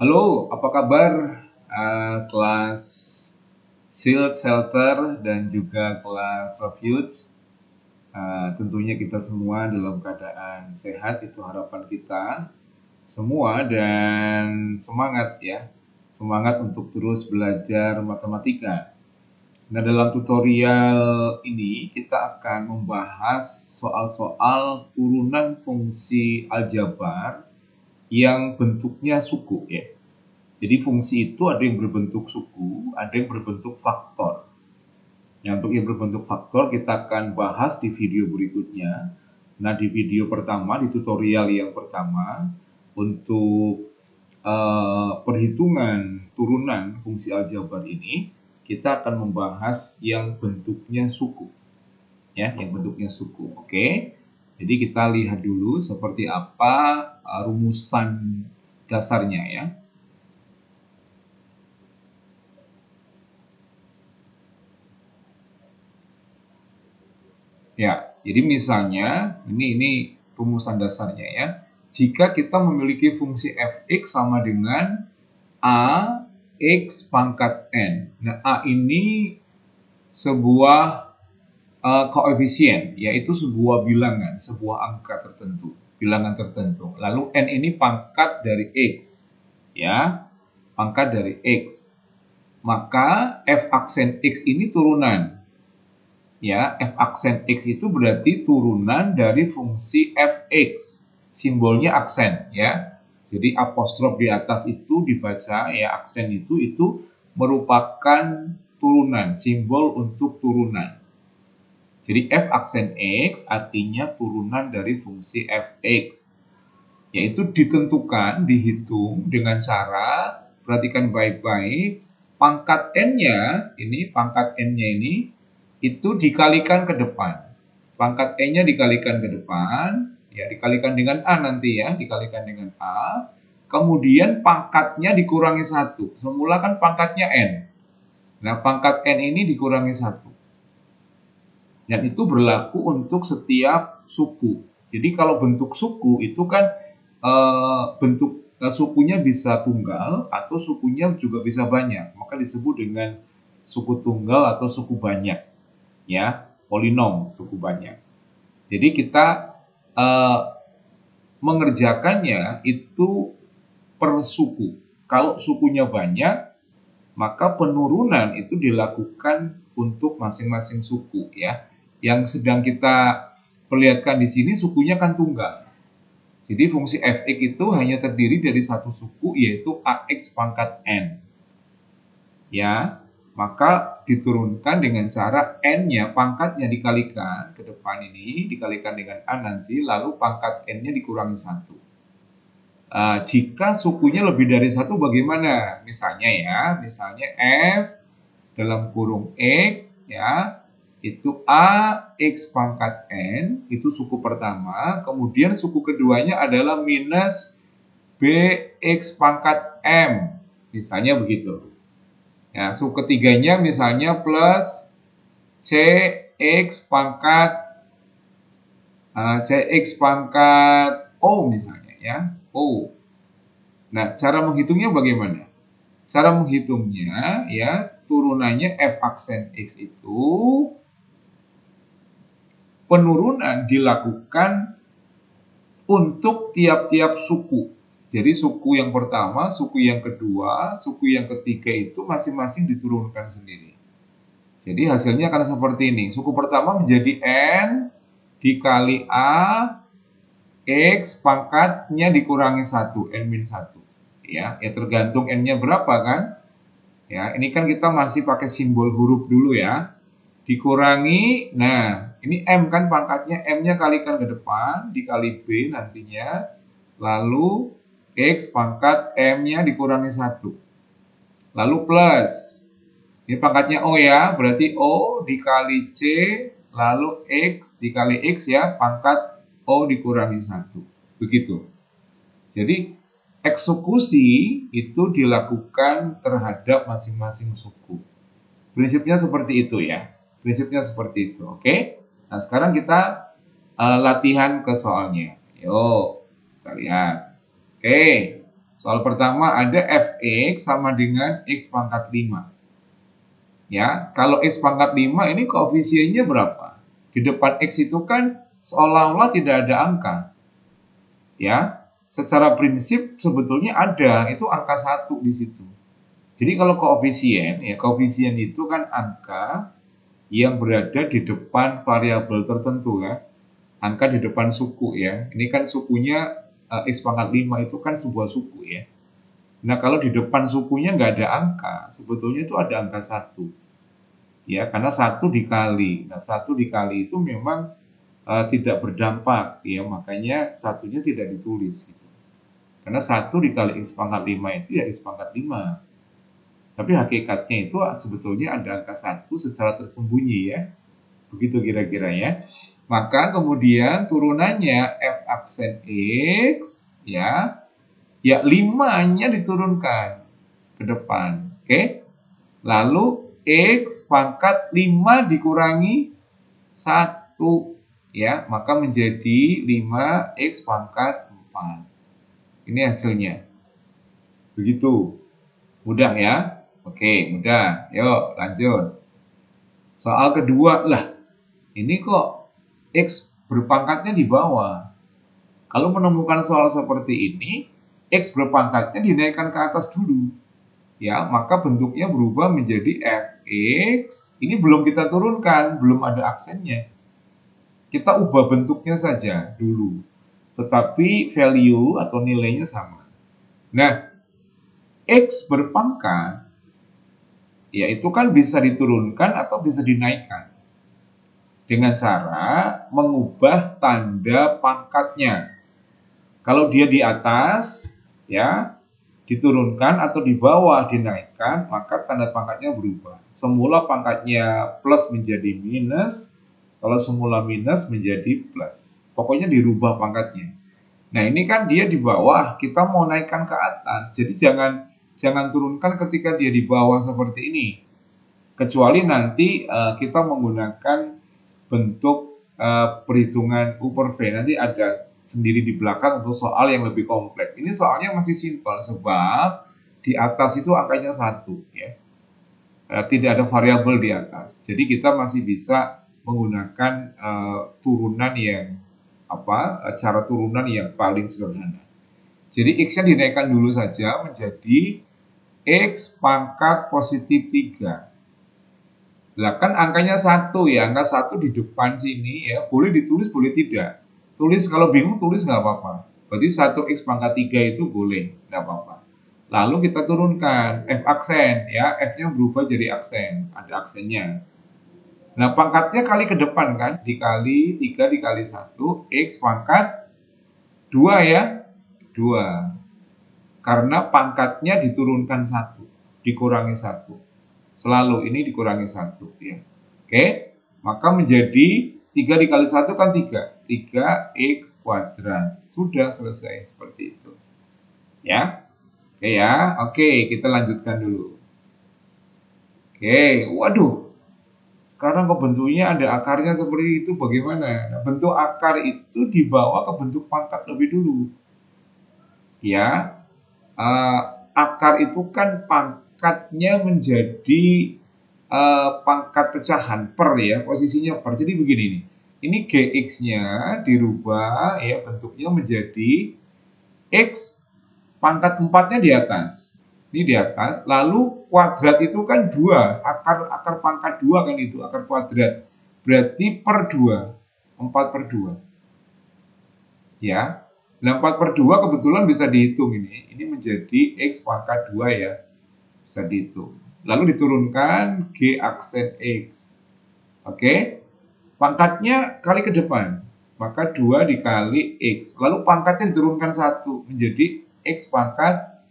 Halo, apa kabar kelas Shield, Shelter, dan juga kelas Refuge? Tentunya kita semua dalam keadaan sehat, itu harapan kita semua, dan semangat ya. Semangat untuk terus belajar matematika. Nah, dalam tutorial ini kita akan membahas soal-soal turunan fungsi aljabar yang bentuknya suku ya. Jadi fungsi itu ada yang berbentuk suku, ada yang berbentuk faktor. Nah, untuk yang berbentuk faktor kita akan bahas di video berikutnya. Nah, di video pertama, di tutorial yang pertama, untuk perhitungan turunan fungsi aljabar ini, kita akan membahas yang bentuknya suku. Ya, yang bentuknya suku. Oke. Jadi kita lihat dulu seperti apa rumusan dasarnya ya. Ya, jadi misalnya ini rumusan dasarnya ya. Jika kita memiliki fungsi f(x) sama dengan a x pangkat n. Nah, a ini sebuah koefisien, yaitu sebuah bilangan, sebuah angka tertentu, bilangan tertentu. Lalu n ini pangkat dari x, ya, pangkat dari x. Maka f aksen x ini turunan. Ya, f aksen x itu berarti turunan dari fungsi fx. Simbolnya aksen ya. Jadi apostrof di atas itu dibaca ya, aksen itu merupakan turunan, simbol untuk turunan. Jadi f aksen x artinya turunan dari fungsi fx. Yaitu ditentukan, dihitung dengan cara, perhatikan baik-baik, pangkat n-nya ini itu dikalikan ke depan. Pangkat n-nya dikalikan ke depan, ya dikalikan dengan a nanti ya, dikalikan dengan a. Kemudian pangkatnya dikurangi 1. Semula kan pangkatnya n. Nah, pangkat n ini dikurangi 1. Dan itu berlaku untuk setiap suku. Jadi kalau bentuk suku itu kan bentuk sukunya bisa tunggal atau sukunya juga bisa banyak. Maka disebut dengan suku tunggal atau suku banyak. Ya, polinom suku banyak. Jadi kita mengerjakannya itu per suku. Kalau sukunya banyak, maka penurunan itu dilakukan untuk masing-masing suku ya. Yang sedang kita perlihatkan di sini sukunya kan tunggal. Jadi fungsi fx itu hanya terdiri dari satu suku, yaitu ax pangkat n. Ya, maka diturunkan dengan cara n-nya, pangkatnya dikalikan ke depan ini, dikalikan dengan a nanti, lalu pangkat n-nya dikurangi 1. Jika sukunya lebih dari 1 bagaimana? Misalnya f dalam kurung x ya, itu a x pangkat n, itu suku pertama, kemudian suku keduanya adalah minus b x pangkat m, misalnya begitu. Ya, suku ketiganya misalnya plus cx pangkat o misalnya ya, o. Nah, cara menghitungnya bagaimana? Cara menghitungnya ya, turunannya f aksen x itu penurunan dilakukan untuk tiap-tiap suku. Jadi suku yang pertama, suku yang kedua, suku yang ketiga itu masing-masing diturunkan sendiri. Jadi hasilnya akan seperti ini. Suku pertama menjadi n dikali a x pangkatnya dikurangi 1, n-1. Ya tergantung n-nya berapa kan? Ya, ini kan kita masih pakai simbol huruf dulu ya. Dikurangi, nah ini m kan pangkatnya, m-nya kalikan ke depan, dikali b nantinya, lalu x pangkat m-nya dikurangi 1. Lalu plus, ini pangkatnya o ya, berarti o dikali c, lalu x dikali x ya, pangkat o dikurangi 1. Begitu. Jadi eksekusi itu dilakukan terhadap masing-masing suku. Prinsipnya seperti itu ya. Prinsipnya seperti itu, oke? Nah, sekarang kita latihan ke soalnya. Yuk, kita lihat. Oke, Soal pertama ada fx sama dengan x pangkat 5. Ya, kalau x pangkat 5 ini koefisiennya berapa? Di depan x itu kan seolah-olah tidak ada angka. Ya, secara prinsip sebetulnya ada, itu angka 1 di situ. Jadi kalau koefisien, ya koefisien itu kan angka yang berada di depan variabel tertentu ya. Angka di depan suku ya. Ini kan sukunya x pangkat 5 itu kan sebuah suku ya. Nah, kalau di depan sukunya nggak ada angka, sebetulnya itu ada angka 1. Ya, karena 1 dikali. Nah, 1 dikali itu memang tidak berdampak ya, makanya satunya tidak ditulis gitu. Karena 1 dikali x pangkat 5 itu ya x pangkat 5. Tapi hakikatnya itu sebetulnya ada angka 1 secara tersembunyi ya. Begitu kira-kira ya. Maka kemudian turunannya f aksen x ya 5-nya diturunkan ke depan. Oke. Lalu x pangkat 5 dikurangi 1 ya, maka menjadi 5x pangkat 4. Ini hasilnya. Begitu. Mudah ya? Oke, mudah. Yuk, lanjut. Soal kedua, lah, ini kok X berpangkatnya di bawah. Kalau menemukan soal seperti ini, X berpangkatnya dinaikkan ke atas dulu. Ya, maka bentuknya berubah menjadi Fx. Ini belum kita turunkan, belum ada aksennya. Kita ubah bentuknya saja dulu. Tetapi value atau nilainya sama. Nah, X berpangkat ya itu kan bisa diturunkan atau bisa dinaikkan dengan cara mengubah tanda pangkatnya. Kalau dia di atas ya diturunkan atau di bawah dinaikkan, maka tanda pangkatnya berubah. Semula pangkatnya plus menjadi minus, kalau semula minus menjadi plus. Pokoknya dirubah pangkatnya. Nah, ini kan dia di bawah, kita mau naikkan ke atas. Jadi jangan turunkan ketika dia di bawah seperti ini. Kecuali nanti kita menggunakan bentuk perhitungan U per V. Nanti ada sendiri di belakang untuk soal yang lebih kompleks. Ini soalnya masih simpel sebab di atas itu angkanya 1 ya. Tidak ada variabel di atas. Jadi kita masih bisa menggunakan turunan yang cara turunan yang paling sederhana. Jadi x-nya dinaikkan dulu saja menjadi x pangkat positif 3. Lah kan angkanya 1 ya, angka 1 di depan sini ya, boleh ditulis boleh tidak. Tulis kalau bingung tulis nggak apa-apa. Berarti 1x pangkat 3 itu boleh, nggak apa-apa. Lalu kita turunkan f aksen ya, f-nya berubah jadi aksen, ada aksennya. Nah, pangkatnya kali ke depan kan, dikali 3 dikali 1, x pangkat 2 ya, 2. Karena pangkatnya diturunkan 1, dikurangi 1. Selalu ini dikurangi 1 ya. Oke, maka menjadi 3 dikali 1 kan 3. 3x kuadrat. Sudah selesai seperti itu. Ya. Oke ya. Oke, kita lanjutkan dulu. Oke, waduh. Sekarang kok bentuknya ada akarnya seperti itu bagaimana? Nah, bentuk akar itu dibawa ke bentuk pangkat lebih dulu. Ya. Akar itu kan pangkatnya menjadi pangkat pecahan per ya, posisinya per. Jadi begini nih. Ini gx-nya dirubah ya bentuknya menjadi x pangkat 4-nya di atas. Ini di atas, lalu kuadrat itu kan 2, akar pangkat 2 kan itu, akar kuadrat. Berarti per 2, 4 per 2. Ya. Nah, 4 per 2 kebetulan bisa dihitung ini. Ini menjadi x pangkat 2 ya. Bisa dihitung. Lalu diturunkan g aksen x. Oke. Pangkatnya kali ke depan. Maka 2 dikali x. Lalu pangkatnya diturunkan 1 menjadi x pangkat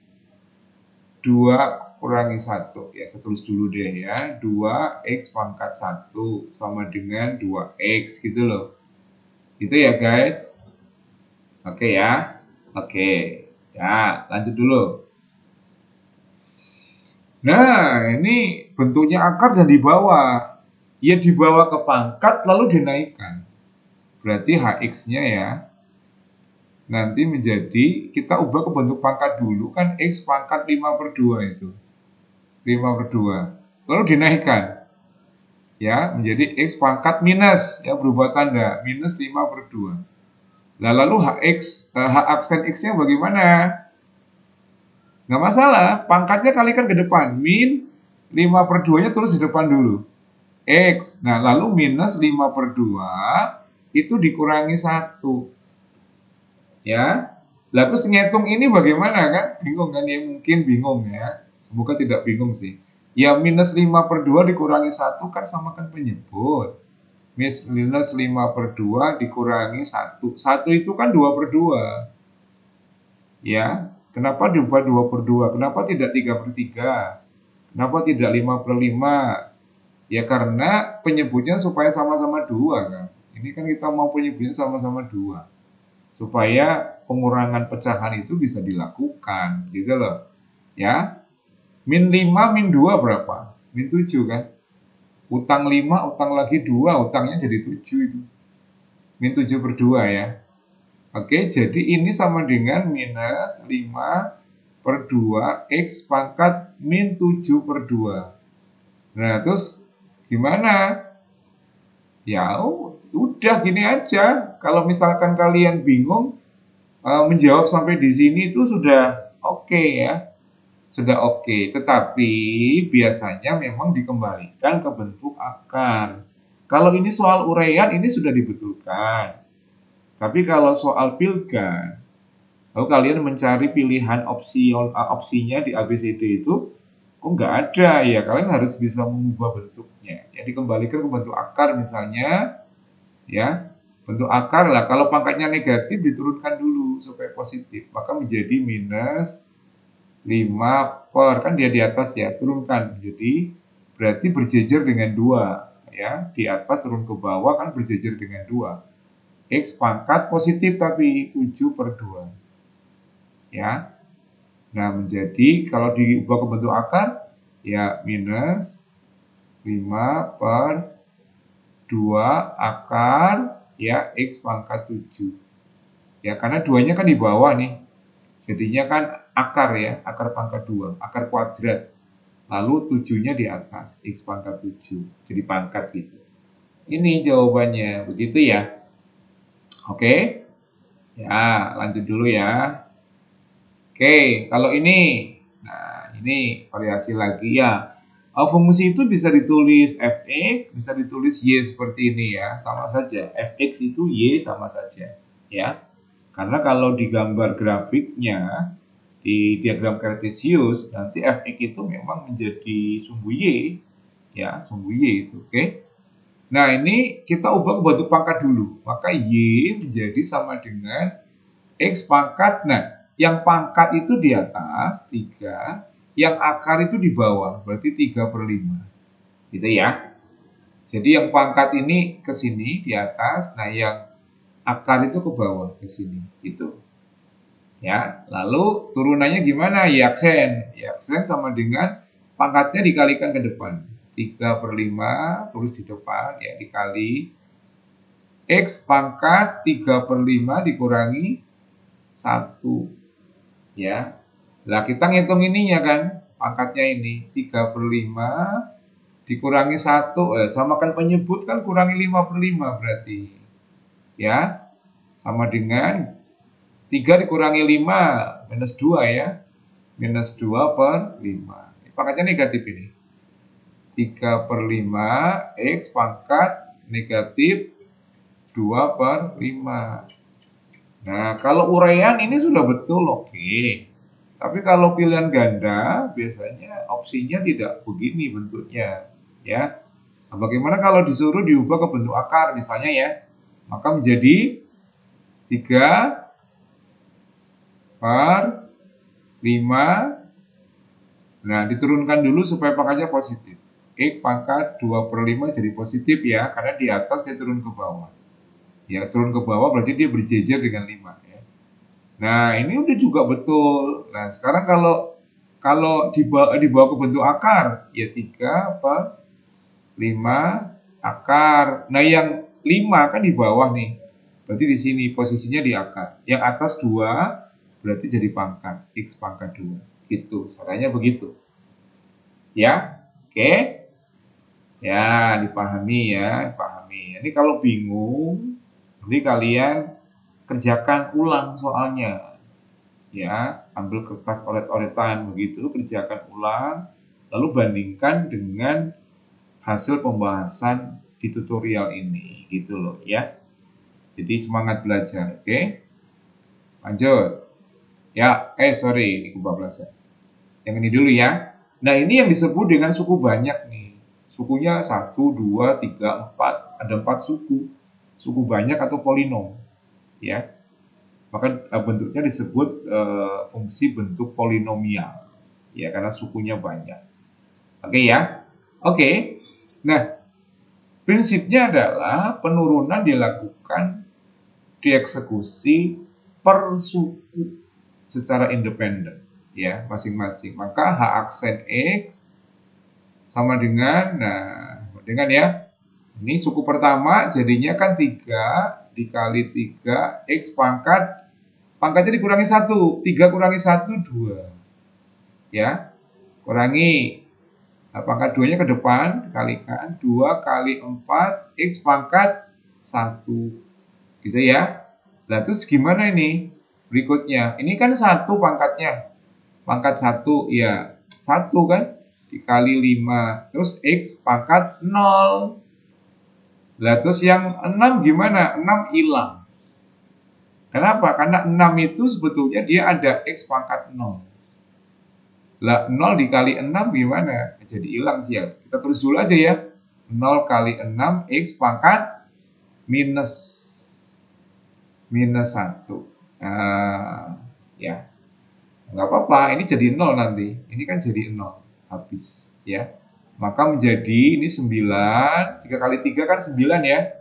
2 kurangi 1. Ya, saya tulis dulu deh ya. 2x pangkat 1 sama dengan 2x gitu loh. Gitu ya guys. Oke ya. Oke. Ya, lanjut dulu. Nah, ini bentuknya akar dan dibawa. Ya dibawa ke pangkat lalu dinaikkan. Berarti hx-nya ya. nanti menjadi, kita ubah ke bentuk pangkat dulu, kan X pangkat 5/2 itu. 5/2. Lalu dinaikkan, ya, menjadi X pangkat minus, ya, berubah tanda, minus 5/2. Nah, lalu H aksen X-nya bagaimana? Nggak masalah, pangkatnya kalikan ke depan, min 5/2-nya terus di depan dulu. X, nah lalu minus 5/2 itu dikurangi 1. Ya, lah terus ngitung ini bagaimana kan? Bingung kan ya? Mungkin bingung ya. Semoga tidak bingung sih. Ya minus 5/2 dikurangi 1 kan samakan penyebut. Minus 5/2 dikurangi 1. 1 itu kan 2/2. Ya, kenapa diubah 2/2? Kenapa tidak 3/3? Kenapa tidak 5/5? Ya karena penyebutnya supaya sama-sama 2 kan. Ini kan kita mau penyebutnya sama-sama 2. Supaya pengurangan pecahan itu bisa dilakukan, gitu loh. Ya, min 5, min 2 berapa? Min 7 kan? Utang 5, utang lagi 2, utangnya jadi 7 itu. Min 7/2 ya. Oke, jadi ini sama dengan minus 5/2 X pangkat min 7/2. Nah, terus gimana? Ya udah gini aja. Kalau misalkan kalian bingung, menjawab sampai di sini itu sudah oke ya. Sudah oke. Tetapi biasanya memang dikembalikan ke bentuk akar. Kalau ini soal uraian, ini sudah dibetulkan. Tapi kalau soal pilgan, lalu kalian mencari pilihan opsinya di ABCD itu, kok nggak ada ya, kalian harus bisa mengubah bentuknya. Ya, dikembalikan ke bentuk akar misalnya, ya, bentuk akar lah. Kalau pangkatnya negatif diturunkan dulu supaya positif, maka menjadi minus 5 kan dia di atas ya, turunkan. Jadi berarti berjejer dengan 2 ya, di atas turun ke bawah kan berjejer dengan 2. X pangkat positif tapi 7/2. Ya. Nah, menjadi kalau diubah ke bentuk akar ya minus 5/2 akar ya X pangkat 7. Ya, karena 2-nya kan di bawah nih. Jadinya kan akar ya, akar pangkat 2, akar kuadrat. Lalu 7-nya di atas, X pangkat 7. Jadi pangkat gitu. Ini jawabannya, begitu ya. Oke. Ya, lanjut dulu ya. Oke, kalau ini, nah ini variasi lagi ya. Fungsi itu bisa ditulis fx, bisa ditulis y seperti ini ya, sama saja. Fx itu y sama saja, ya. Karena kalau digambar grafiknya di diagram Cartesius, nanti fx itu memang menjadi sumbu y, ya, sumbu y itu, oke. Nah ini kita ubah ke bentuk pangkat dulu, maka y menjadi sama dengan x pangkat. Nah, yang pangkat itu di atas 3, yang akar itu di bawah, berarti 3/5. Gitu ya. Jadi yang pangkat ini ke sini di atas, nah yang akar itu ke bawah ke sini, gitu. Ya, lalu turunannya gimana? Y aksen. Y aksen sama dengan pangkatnya dikalikan ke depan. 3/5 terus di depan ya dikali X pangkat 3/5 dikurangi 1. Ya. Nah, kita ngitung ininya kan, pangkatnya ini 3/5 dikurangi 1, samakan penyebut kan kurangi 5/5 berarti. Ya. Sama dengan 3 dikurangi 5, minus 2 ya. Minus 2/5. Pangkatnya negatif ini. 3/5 X pangkat negatif 2/5. Nah, kalau uraian ini sudah betul, oke. Tapi kalau pilihan ganda, biasanya opsinya tidak begini bentuknya. Ya. Nah, bagaimana kalau disuruh diubah ke bentuk akar, misalnya ya. Maka menjadi 3/5. Nah, diturunkan dulu supaya pangkatnya positif. X pangkat 2/5 jadi positif ya, karena di atas dia turun ke bawah. Ya, turun ke bawah berarti dia berjejer dengan 5 ya. Nah, ini udah juga betul. Nah, sekarang kalau dibawa ke bentuk akar, ya 3/5 akar. Nah, yang 5 kan di bawah nih. Berarti di sini posisinya di akar. Yang atas 2 berarti jadi pangkat. X pangkat 2. Gitu. Caranya begitu. Ya. Oke. Ya, dipahami ya. Dipahami. Ini kalau bingung, nanti kalian kerjakan ulang soalnya. Ya, ambil kertas oret-oretan begitu, kerjakan ulang, lalu bandingkan dengan hasil pembahasan di tutorial ini, gitu loh ya. Jadi semangat belajar, oke? Lanjut. Ya, sorry, ini kebablasan. Yang ini dulu ya. Nah, ini yang disebut dengan suku banyak nih. Sukunya 1, 2, 3, 4, ada 4 suku. Suku banyak atau polinom, ya. Maka bentuknya disebut fungsi bentuk polinomial, ya, karena sukunya banyak. Oke ya? Oke. Nah, prinsipnya adalah penurunan dilakukan dieksekusi per suku secara independen, ya, masing-masing. Maka H aksen X sama dengan, ya, ini suku pertama jadinya kan 3 dikali 3, X pangkatnya dikurangi 1, 3 kurangi 1, 2. Ya, kurangi pangkat 2-nya ke depan, dikalikan 2 kali 4, X pangkat 1. Gitu ya. Nah, terus gimana ini? Berikutnya, ini kan 1 pangkatnya. Pangkat 1, ya 1 kan? Dikali 5. Terus X pangkat 0. Nah, terus yang 6 gimana? 6 hilang. Kenapa? Karena 6 itu sebetulnya dia ada X pangkat 0. Lah 0 dikali 6 gimana? Jadi hilang sih ya. Kita tulis dulu aja ya. 0 kali 6 X pangkat minus 1. Ya. Nggak apa-apa, ini jadi 0 nanti. Ini kan jadi 0. Habis ya. Maka menjadi ini 9. 3 kali 3 kan 9 ya.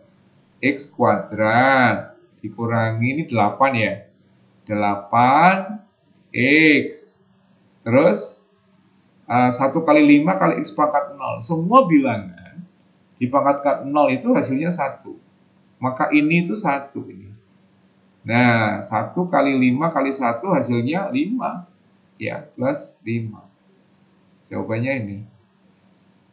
X kuadrat. Dikurangi ini 8 ya. 8 X. Terus 1 kali 5 kali X pangkat 0. Semua bilangan dipangkatkan 0 itu hasilnya 1. Maka ini itu 1 ini. Nah, 1 kali 5 kali 1 hasilnya 5. Ya, plus 5. Jawabannya ini.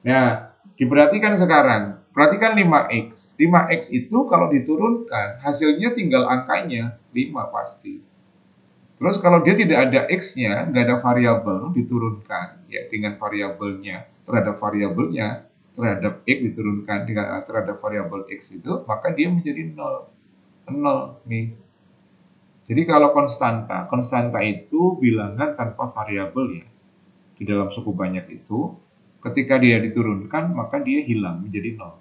Nah, diperhatikan sekarang. Perhatikan 5X. 5X itu kalau diturunkan, hasilnya tinggal angkanya 5 pasti. Terus kalau dia tidak ada X-nya, nggak ada variabel, diturunkan. Ya, dengan variabelnya, terhadap variabelnya, terhadap X diturunkan dengan terhadap variabel X itu, maka dia menjadi 0. 0 nih. Jadi kalau konstanta itu bilangan tanpa variabel ya. Di dalam suku banyak itu, ketika dia diturunkan, maka dia hilang menjadi 0.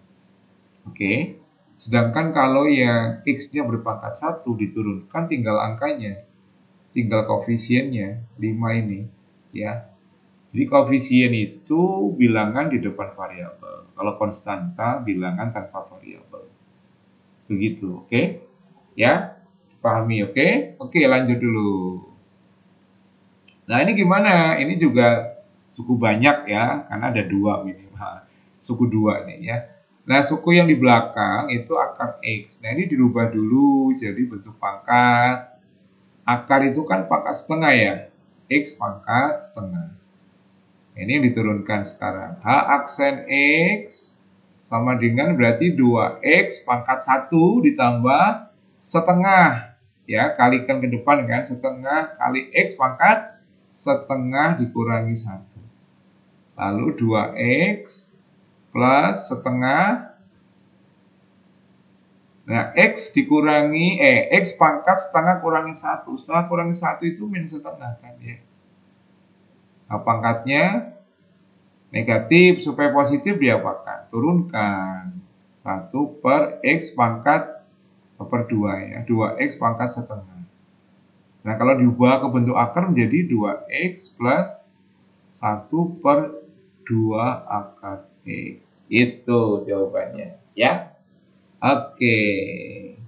Oke. Sedangkan kalau yang X-nya berpangkat 1 diturunkan, tinggal angkanya. Tinggal koefisiennya 5 ini ya. Jadi koefisien itu bilangan di depan variabel. Kalau konstanta bilangan tanpa variabel. Begitu, oke? Ya, pahami, oke? Oke, lanjut dulu. Nah, ini gimana? Ini juga suku banyak ya, karena ada 2 minimal. Suku 2 nih ya. Nah, suku yang di belakang itu akar X. Nah, ini dirubah dulu jadi bentuk pangkat. Akar itu kan pangkat setengah ya. X pangkat setengah. Ini yang diturunkan sekarang. H aksen X sama dengan berarti 2X pangkat 1 ditambah setengah. Ya, kalikan ke depan kan. Setengah kali X pangkat setengah dikurangi 1. Lalu 2X plus setengah. Nah, X dikurangi, X pangkat setengah kurangi 1. Setengah kurangi 1 itu min setengah kan ya. Nah, pangkatnya negatif, supaya positif diapakan? Turunkan. 1 per X pangkat per 2 ya. 2X pangkat setengah. Nah, kalau diubah ke bentuk akar menjadi 2X plus 1 per 2 akar X. Itu jawabannya ya. Oke,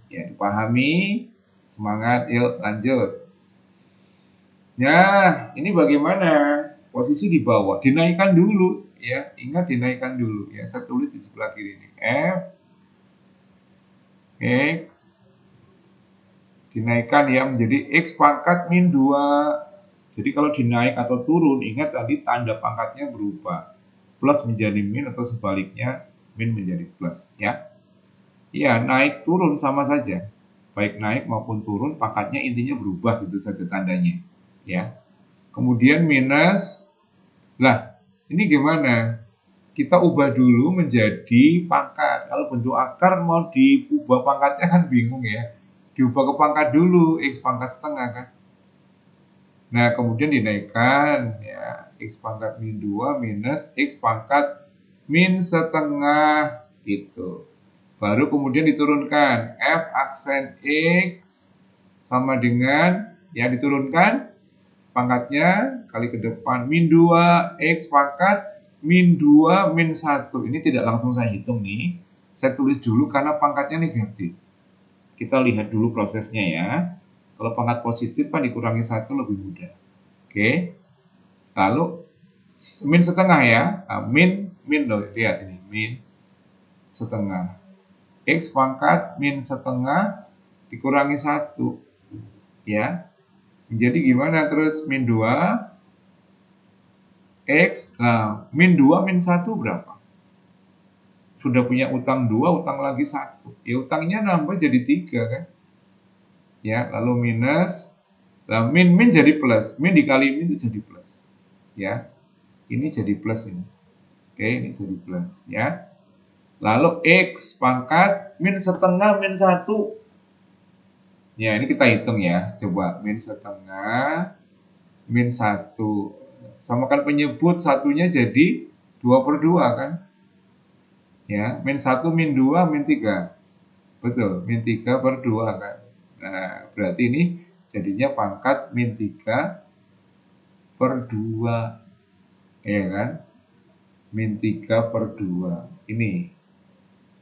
ya dipahami, semangat, yuk lanjut. Ya, ini bagaimana? Posisi di bawah, dinaikkan dulu, ya, ingat dinaikkan dulu, ya. Saya tulis di sebelah kiri ini, F, X, Dinaikkan ya menjadi X pangkat min 2. Jadi kalau dinaik atau turun, ingat tadi tanda pangkatnya berubah. Plus menjadi min atau sebaliknya, min menjadi plus ya. Iya, naik turun sama saja. Baik naik maupun turun, pangkatnya intinya berubah gitu saja tandanya. Ya. Kemudian minus, lah ini gimana? Kita ubah dulu menjadi pangkat. Kalau bentuk akar mau diubah pangkatnya kan bingung ya. Diubah ke pangkat dulu, X pangkat setengah kan. Nah, kemudian dinaikkan ya, X pangkat min 2 minus X pangkat min setengah gitu. Baru kemudian diturunkan F aksen X sama dengan ya diturunkan pangkatnya kali ke depan min 2 X pangkat min 2 min 1. Ini tidak langsung saya hitung nih. Saya tulis dulu karena pangkatnya negatif. Kita lihat dulu prosesnya ya. Kalau pangkat positif kan dikurangi 1 lebih mudah. Oke. Lalu min setengah ya. Nah, min loh, lihat ini min setengah. X pangkat min setengah dikurangi 1. Ya. Jadi gimana terus min 2 X, nah min 2 min 1 berapa? Sudah punya utang 2, utang lagi 1. Ya utangnya nambah jadi 3 kan? Ya, lalu minus, nah min jadi plus, min dikali min itu jadi plus. Ya, ini jadi plus ini. Oke, ini jadi plus ya. Lalu X pangkat min setengah min 1. Ya, ini kita hitung ya. Coba min setengah min 1. Samakan penyebut satunya jadi 2/2 kan? Ya, min 1 min 2 min 3. Betul, min 3/2 kan. Nah, berarti ini jadinya pangkat min 3/2. Ya kan? Min 3/2.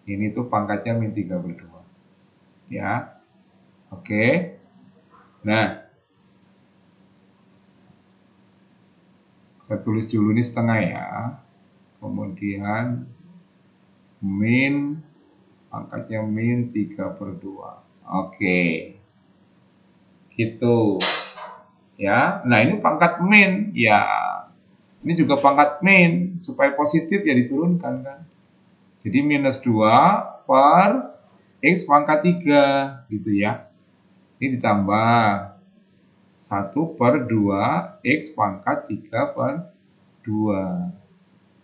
Ini tuh pangkatnya min 3/2. Ya. Oke. Nah, saya tulis dulu ini setengah ya. Kemudian min pangkatnya min 3/2. Oke. Gitu. Ya. Nah, ini pangkat min. Ya. Ini juga pangkat min. Supaya positif ya diturunkan kan. Jadi minus 2 per X pangkat 3. Gitu ya. Ini ditambah 1/2 X pangkat 3/2.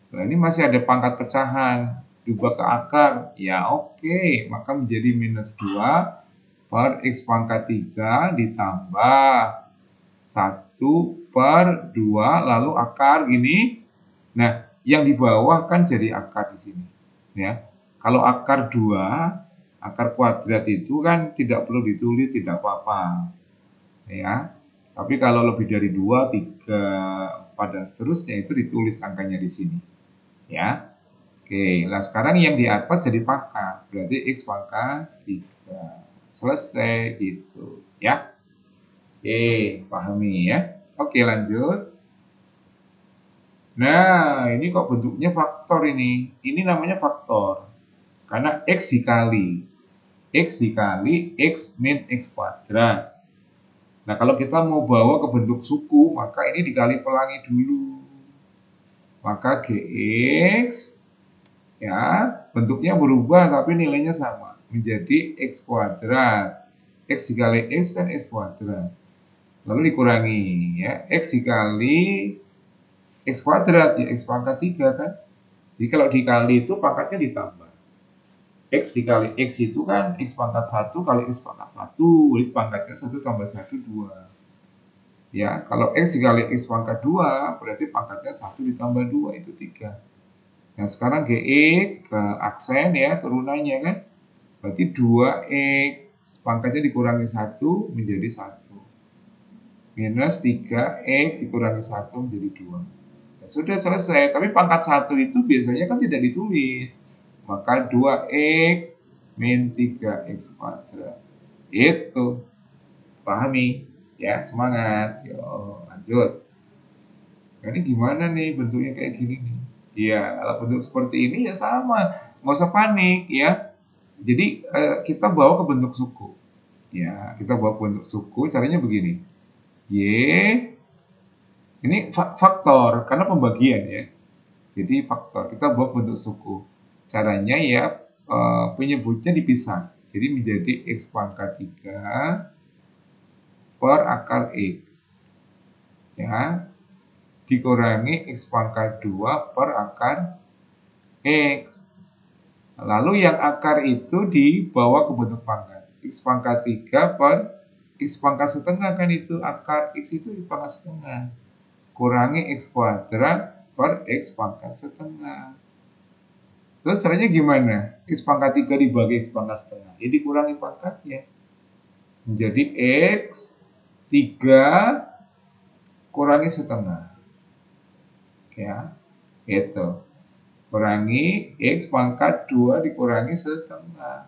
Nah, ini masih ada pangkat pecahan. Diubah ke akar. Ya oke. Maka menjadi minus 2 per X pangkat 3 ditambah 1/2 lalu akar gini. Nah, yang di bawah kan jadi akar di sini. Ya. Kalau akar 2, akar kuadrat itu kan tidak perlu ditulis, tidak apa-apa. Ya. Tapi kalau lebih dari 2, 3, 4 dan seterusnya itu ditulis angkanya di sini. Ya. Oke, nah sekarang yang di atas jadi pangkat. Berarti X pangkat 3. Selesai gitu, ya. Oke, pahami ya. Oke, lanjut. Nah, ini kok bentuknya faktor ini. Ini namanya faktor. Karena X dikali X min X kuadrat. Nah, kalau kita mau bawa ke bentuk suku, maka ini dikali pelangi dulu. Maka GX ya bentuknya berubah tapi nilainya sama menjadi X kuadrat. X dikali X kan X kuadrat, lalu dikurangi ya X dikali X kuadrat ya X pangkat 3 kan. Jadi kalau dikali itu pangkatnya ditambah. X dikali X itu kan X pangkat 1 kali X pangkat 1, jadi pangkatnya 1 tambah 1 2. Ya, kalau X dikali X pangkat 2 berarti pangkatnya 1 ditambah 2 itu 3. Nah, sekarang GX ke aksen ya, turunannya kan. Berarti 2X, pangkatnya dikurangi 1 menjadi 1. Minus 3X dikurangi 1 menjadi 2. Nah, sudah selesai, tapi pangkat 1 itu biasanya kan tidak ditulis. Maka 2X min 3X kuadrat. Itu. Pahami? Ya, semangat. Yo, lanjut. Nah, ini gimana nih bentuknya kayak gini nih? Iya, kalau bentuk seperti ini ya sama, nggak usah panik ya. Jadi kita bawa ke bentuk suku. Ya, kita buat bentuk suku, caranya begini. Y, ini faktor, karena pembagian ya. Jadi faktor, kita buat bentuk suku. Caranya ya, penyebutnya dipisah. Jadi menjadi X pangkat 3 per akar X. Ya, dikurangi X pangkat 2 per akar X. Lalu yang akar itu dibawa ke bentuk pangkat. X pangkat 3 per X pangkat setengah, kan itu akar X itu X pangkat setengah. Kurangi X kuadrat per X pangkat setengah. Terus caranya gimana? X pangkat 3 dibagi X pangkat setengah. Jadi kurangi pangkatnya. Menjadi X 3 kurangi setengah. Ya, itu. Kurangi X pangkat 2 dikurangi setengah.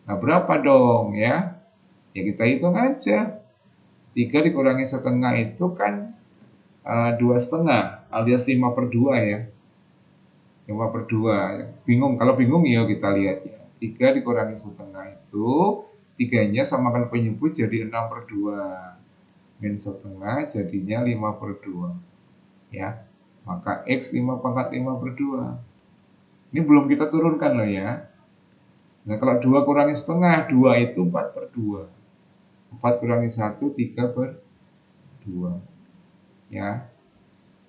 Nah, berapa dong ya? Ya kita hitung aja. 3 dikurangi setengah itu kan 2,5 alias 5/2 ya. 5/2. Bingung, kalau bingung ya kita lihat ya. 3 dikurangi setengah itu, 3-nya samakan penyebut jadi 6/2. Min setengah jadinya 5/2. Ya. Maka X 5 pangkat 5/2. Ini belum kita turunkan loh ya. Nah, kalau 2 kurangi setengah, 2 itu 4/2. 4 kurangi 1, 3/2. Ya.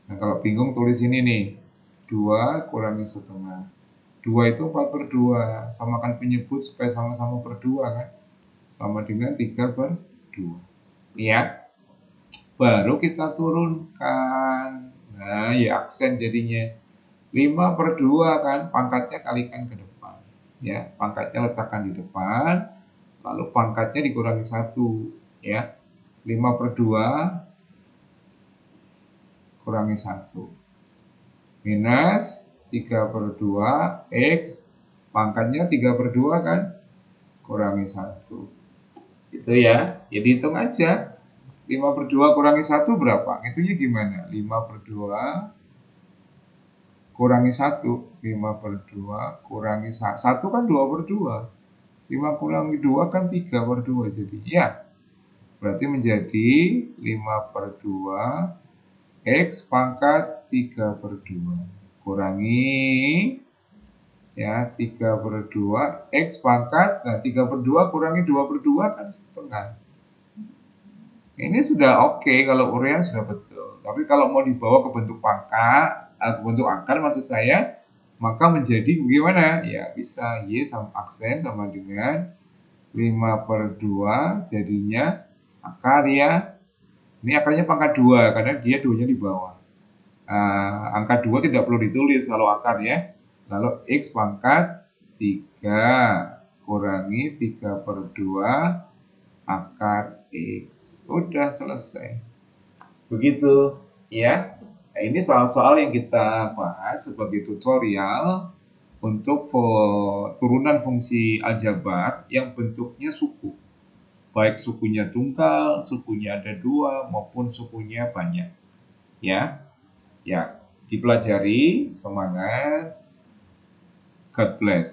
Nah, kalau bingung tulis ini nih. 2 kurangi setengah. 2 itu 4/2. Samakan penyebut supaya sama-sama per 2 kan. Sama dengan 3/2. Ya. Baru kita turunkan. Nah, ya aksen jadinya. 5/2 kan, pangkatnya kalikan ke depan. Ya, pangkatnya letakkan di depan. Lalu pangkatnya dikurangi 1. Ya. 5/2 kurangi 1. Minus 3/2 X pangkatnya 3/2 kan, kurangi 1. Itu ya, jadi hitung aja. 5/2 kurangi 1 berapa? Itunya gimana? 5/2 kurangi 1. 5/2 kurangi 1 kan 2/2. 5 kurangi 2 kan 3/2. Jadi ya, berarti menjadi 5/2 X pangkat 3/2 kurangi ya 3/2 X pangkat, nah 3/2 kurangi 2/2 kan setengah. Ini sudah oke, kalau urean sudah betul. Tapi kalau mau dibawa ke bentuk pangkat, ke bentuk akar maksud saya, maka menjadi bagaimana? Ya bisa Y sama aksen sama dengan 5/2 jadinya akar ya. Ini akarnya pangkat 2 karena dia 2-nya di bawah. Angka 2 tidak perlu ditulis kalau akar ya. Lalu X pangkat 3 kurangi 3/2 akar X. Udah selesai. Begitu ya. Nah, ini soal-soal yang kita bahas sebagai tutorial untuk turunan fungsi aljabar yang bentuknya suku. Baik sukunya tunggal, sukunya ada 2, maupun sukunya banyak. Ya. Ya, dipelajari, semangat, God bless.